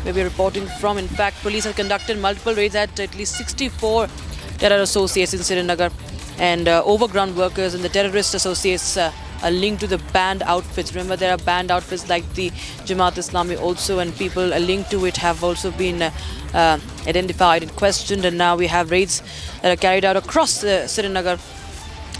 where we're reporting from. In fact, police have conducted multiple raids at least 64 terror associates in Srinagar, and overground workers and the terrorist associates are linked to the banned outfits. Remember, there are banned outfits like the Jamaat Islami also, and people linked to it have also been identified and questioned. And now we have raids that are carried out across Srinagar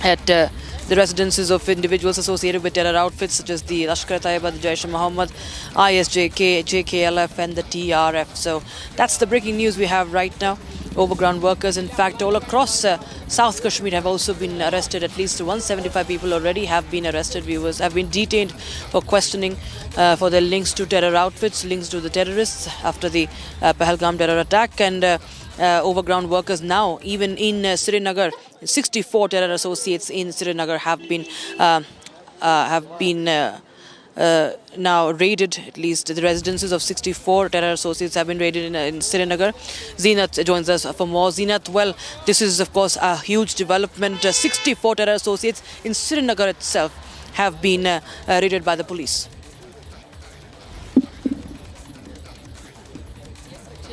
at the residences of individuals associated with terror outfits such as the Lashkar-e-Taiba, the Jaish-e-Mohammed, ISJK, JKLF and the TRF. So that's the breaking news we have right now. Overground workers, in fact, all across South Kashmir have also been arrested. At least 175 people already have been arrested. Viewers have been detained for questioning for their links to terror outfits, links to the terrorists after the Pahalgam terror attack. And overground workers now, even in Srinagar, 64 terror associates in Srinagar have been now raided. At least the residences of 64 terror associates have been raided in Srinagar. Zeenat joins us for more. Zeenat, well, this is of course a huge development. 64 terror associates in Srinagar itself have been raided by the police.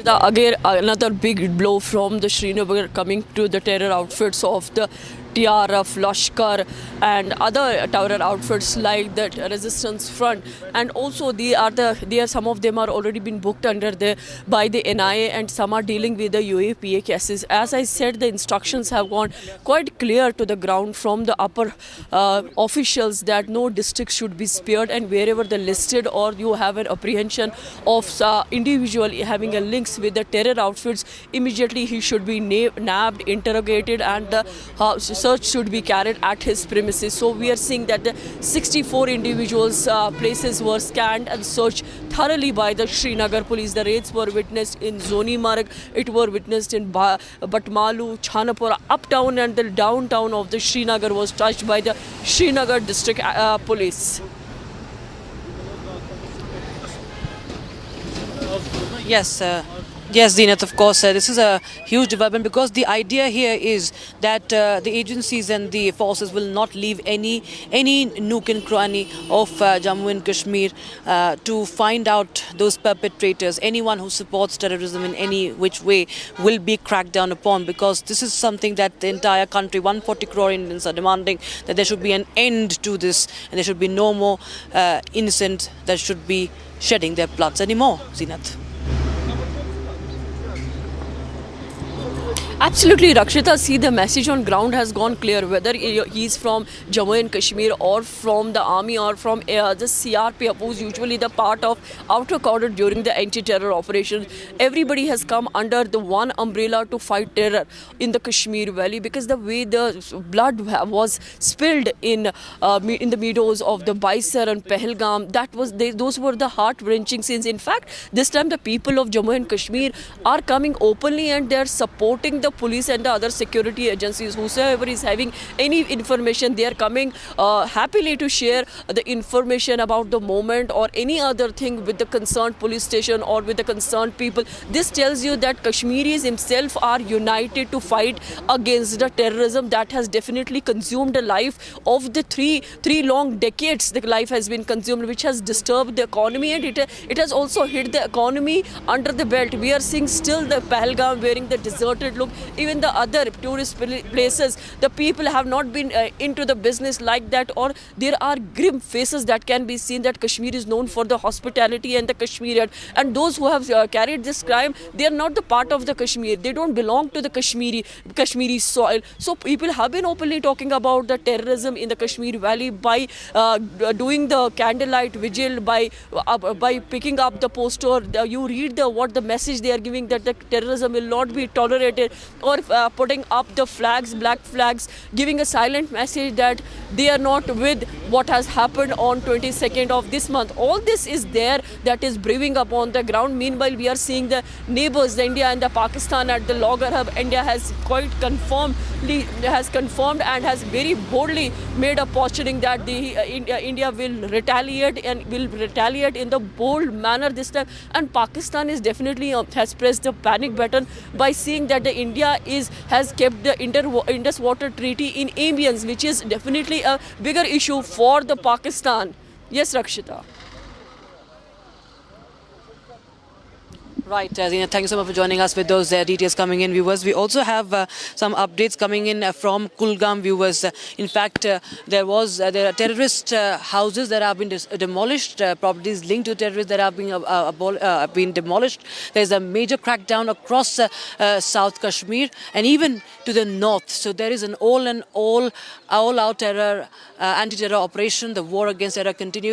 Again, another big blow from the Srinagar coming to the terror outfits of the TRF, Lashkar and other terror outfits like the Resistance Front, and also some of them are already been booked under by the NIA, and some are dealing with the UAPA cases. As I said, the instructions have gone quite clear to the ground from the upper officials that no district should be spared, and wherever the listed or you have an apprehension of individual having a links with the terror outfits, immediately he should be nabbed, interrogated, and the search should be carried at his premises. So we are seeing that the 64 individuals' places were scanned and searched thoroughly by the Srinagar police. The raids were witnessed in Zoni Marg, it were witnessed in Batmalu, Chanapura, uptown and the downtown of the Srinagar was touched by the Srinagar district police. Yes, Zeenat, of course, this is a huge development because the idea here is that the agencies and the forces will not leave any nook and cranny of Jammu and Kashmir to find out those perpetrators. Anyone who supports terrorism in any which way will be cracked down upon, because this is something that the entire country, 140 crore Indians, are demanding, that there should be an end to this and there should be no more innocent that should be shedding their bloods anymore. Zeenat. Absolutely, Rakshita. See, the message on ground has gone clear. Whether he's from Jammu and Kashmir or from the army or from the CRP, who's usually the part of outer cordon during the anti-terror operation, everybody has come under the one umbrella to fight terror in the Kashmir Valley, because the way the blood was spilled in the meadows of the Baisar and Pahalgam, those were the heart-wrenching scenes. In fact, this time the people of Jammu and Kashmir are coming openly and they're supporting the police and the other security agencies. Whosoever is having any information, they are coming happily to share the information about the moment or any other thing with the concerned police station or with the concerned people. This tells you that Kashmiris himself are united to fight against the terrorism that has definitely consumed the life of the three long decades. The life has been consumed, which has disturbed the economy, and it has also hit the economy under the belt. We are seeing still the Pahalgam wearing the deserted look. Even the other tourist places, the people have not been into the business like that, or there are grim faces that can be seen, that Kashmir is known for the hospitality and the Kashmirian. And those who have carried this crime, they are not the part of the Kashmir. They don't belong to the Kashmiri soil. So people have been openly talking about the terrorism in the Kashmir Valley by doing the candlelight vigil, by picking up the poster. You read what the message they are giving, that the terrorism will not be tolerated, or putting up the flags, black flags, giving a silent message that they are not with what has happened on 22nd of this month. All this is there, that is brewing up on the ground. Meanwhile, we are seeing the neighbors, the India and the Pakistan at the Logar Hub. India has quite confirmed and has very boldly made a posturing that India will retaliate in the bold manner this time. And Pakistan is definitely has pressed the panic button by seeing that the India has kept the Indus Water Treaty in abeyance, which is definitely a bigger issue for the Pakistan. Yes, Rakshita. Right, Zina, thank you so much for joining us with those details coming in, viewers. We also have some updates coming in from Kulgam, viewers. In fact, there are terrorist houses that have been demolished, properties linked to terrorists that have been demolished. There's a major crackdown across South Kashmir and even to the north. So there is an all-out terror, anti-terror operation. The war against terror continues.